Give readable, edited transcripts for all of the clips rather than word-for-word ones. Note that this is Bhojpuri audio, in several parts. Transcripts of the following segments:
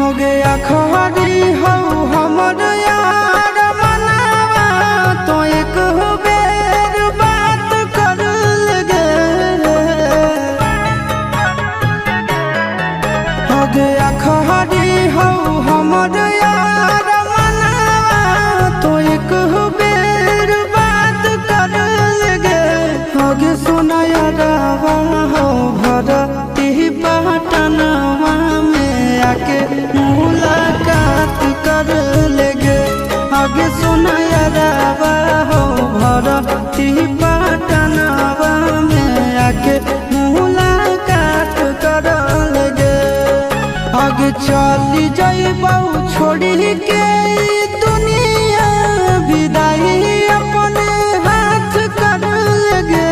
हो गया खरी हो हमर यार मनावा तो एक बेर बात कर लगे। हो गया खरी हो हमर यार मनावा तो एक बेर बात कर लगे। हो गे सोना यारावा हो भरती पटनवा में आके मुलाकात कर लेगे। आगे सुना यारावा हो भरती पटनवा में आके मुलाकात कर लेगे। आगे चली जाइबौ छोड़ी के दुनिया विदाई अपने हाथ कर लेगे।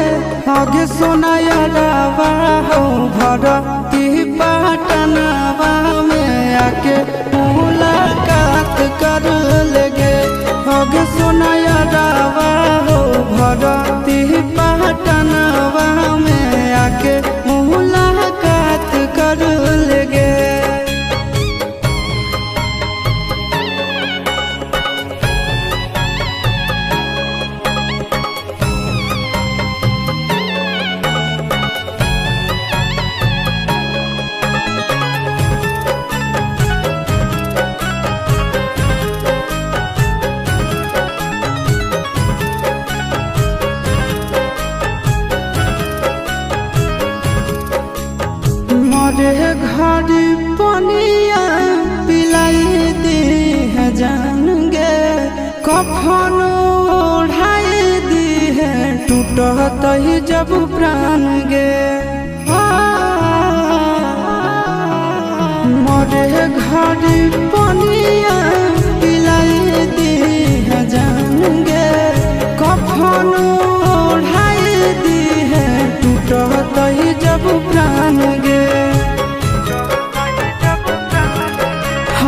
आगे सुना यारावा हो भरती पटनवा में आके मुलाकात कर लेगे। आगे सुना यारावा हो भरती पटनवा में आके मुलाकात कर लेगे। मरे घर पनिया पिलाई दी है जान गे। कफन ओढ़ाई दी है टूटत ही जब प्राण गे। मरे घर पनिया पिलाई दी है जान गे। कफन ओढ़ाई दी है टूटत ही जब प्राण गे।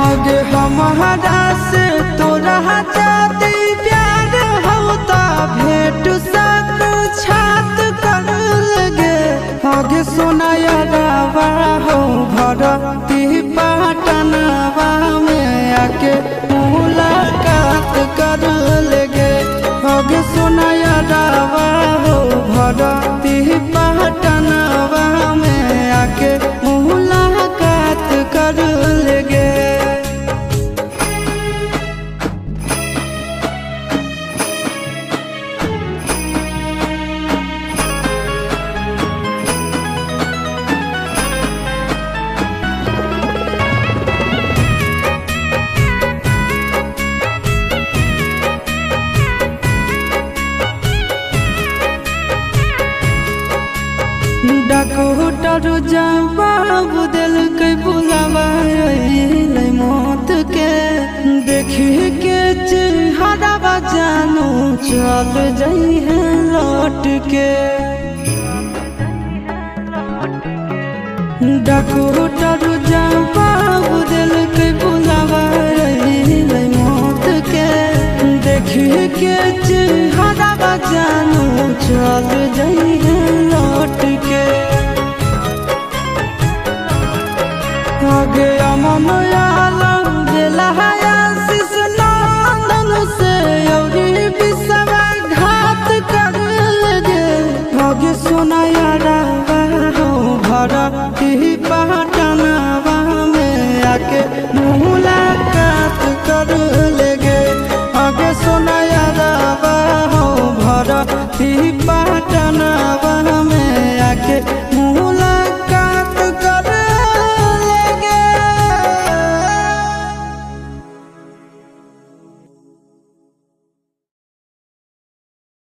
आगे हमारा से तोरा जाती प्यार होता भेंट साक्षात कर लगे। आगे सोना यारावा हो भरती पटनवा में आके मुलाकात कर लेगे। आगे सोना यारावा हो भरती पटनवा में आके मुलाकात कर लेगे। डॉक्टर जवाब दिल के बुलावा मौत के। देखी के चेहरा जानू चल जाई है लौट के। डॉक्टर जवाब दिल के बुलावा मौत के। देखी के चेहरा जानू चल जाई है लौट के। आगे अमन आलम दिला आशीष नंदन से औरी विश्वासघात कर लगे। आगे सोना यारावा हो भरती पटनवा में आके मुलाकात कर लेगे। आगे सोना यारावा हो भरती